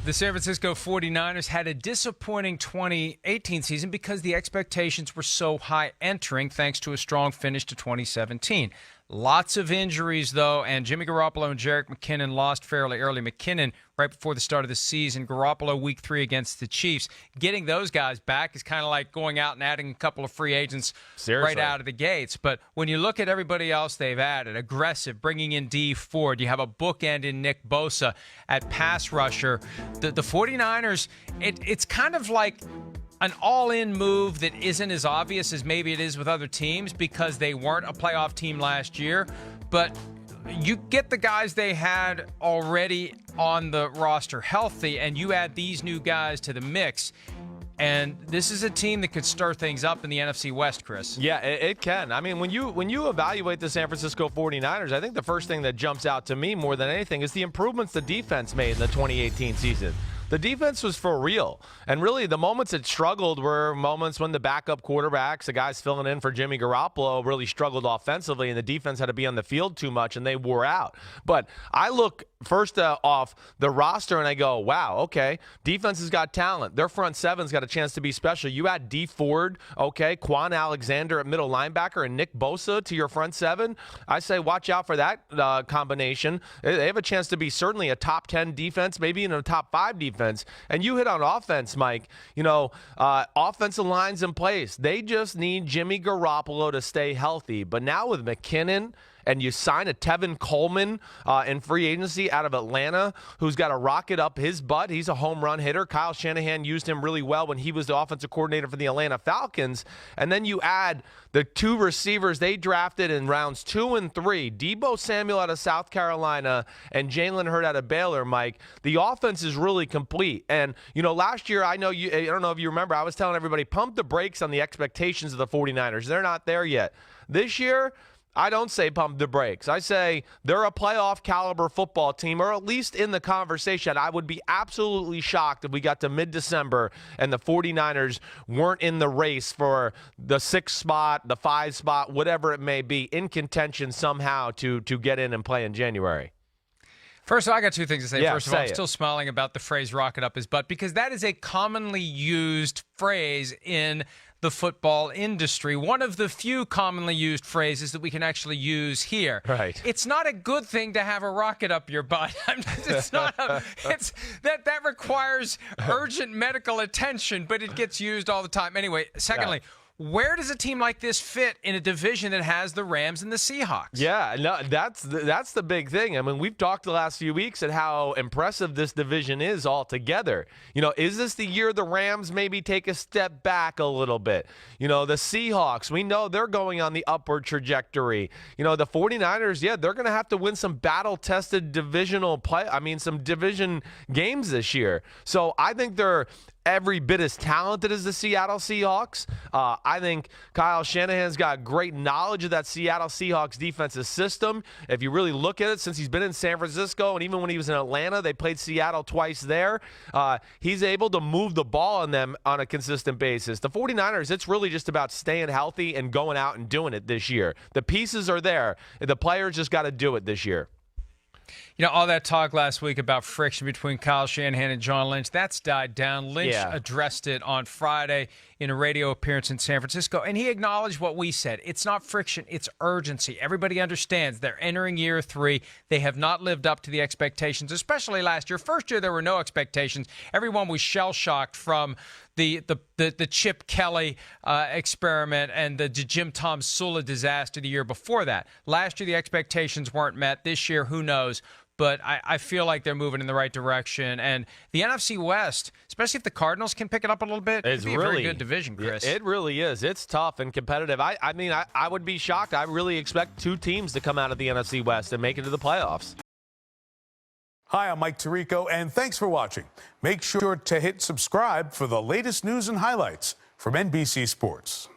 The San Francisco 49ers had a disappointing 2018 season because the expectations were so high entering, thanks to a strong finish to 2017. Lots of injuries, though, and Jimmy Garoppolo and Jerick McKinnon lost fairly early. McKinnon right before the start of the season, Garoppolo week 3 against the Chiefs. Getting those guys back is kind of like going out and adding a couple of free agents right out of the gates. But when you look at everybody else they've added, aggressive, bringing in D Ford, you have a bookend in Nick Bosa at pass rusher. The 49ers, it's kind of like an all-in move that isn't as obvious as maybe it is with other teams because they weren't a playoff team last year. But you get the guys they had already on the roster healthy, and you add these new guys to the mix. And this is a team that could stir things up in the NFC West, Chris. Yeah, it can. I mean, when you evaluate the San Francisco 49ers, I think the first thing that jumps out to me more than anything is the improvements the defense made in the 2018 season. The defense was for real. And really, the moments it struggled were moments when the backup quarterbacks, the guys filling in for Jimmy Garoppolo, really struggled offensively, and the defense had to be on the field too much, and they wore out. But I look first off the roster, and I go, wow, okay, defense has got talent. Their front seven's got a chance to be special. You add D Ford, okay, Quan Alexander at middle linebacker, and Nick Bosa to your front seven. I say watch out for that combination. They have a chance to be certainly a top 10 defense, maybe even a top 5 defense. And you hit on offense, Mike. You know, offensive lines in place. They just need Jimmy Garoppolo to stay healthy. But now with McKinnon, and you sign a Tevin Coleman in free agency out of Atlanta, who's got to rocket up his butt. He's a home run hitter. Kyle Shanahan used him really well when he was the offensive coordinator for the Atlanta Falcons. And then you add the 2 receivers they drafted in rounds 2 and 3, Deebo Samuel out of South Carolina and Jalen Hurd out of Baylor, Mike. The offense is really complete. And, you know, last year, I don't know if you remember, I was telling everybody, pump the brakes on the expectations of the 49ers. They're not there yet. This year, I don't say pump the brakes. I say they're a playoff caliber football team, or at least in the conversation. I would be absolutely shocked if we got to mid-December and the 49ers weren't in the race for the 6th spot, the 5 spot, whatever it may be, in contention somehow to get in and play in January. First of all, I got 2 things to say. Yeah, First of all, I'm still smiling about the phrase rocket up his butt because that is a commonly used phrase in the football industry. One of the few commonly used phrases that we can actually use here. Right. It's not a good thing to have a rocket up your butt. It's not. That requires urgent medical attention, but it gets used all the time. Anyway, secondly, where does a team like this fit in a division that has the Rams and the Seahawks? Yeah, no, that's the big thing. I mean, we've talked the last few weeks at how impressive this division is altogether. You know, is this the year the Rams maybe take a step back a little bit? You know, the Seahawks, we know they're going on the upward trajectory. You know, the 49ers, yeah, they're going to have to win some battle-tested divisional play. I mean, some division games this year. So I think they're every bit as talented as the Seattle Seahawks. I think Kyle Shanahan's got great knowledge of that Seattle Seahawks defensive system. If you really look at it, since he's been in San Francisco, and even when he was in Atlanta, they played Seattle twice there. He's able to move the ball on them on a consistent basis. The 49ers, it's really just about staying healthy and going out and doing it this year. The pieces are there. The players just got to do it this year. You know, all that talk last week about friction between Kyle Shanahan and John Lynch, that's died down. Lynch addressed it on Friday in a radio appearance in San Francisco, and he acknowledged what we said. It's not friction, it's urgency. Everybody understands they're entering year 3. They have not lived up to the expectations, especially last year. First year, there were no expectations. Everyone was shell-shocked from the Chip Kelly experiment and the Jim Tom Sula disaster the year before that. Last year, the expectations weren't met. This year, who knows? But I feel like they're moving in the right direction. And the NFC West, especially if the Cardinals can pick it up a little bit, it's really a very good division, Chris. It really is. It's tough and competitive. I mean, I would be shocked. I really expect 2 teams to come out of the NFC West and make it to the playoffs. Hi, I'm Mike Tirico, and thanks for watching. Make sure to hit subscribe for the latest news and highlights from NBC Sports.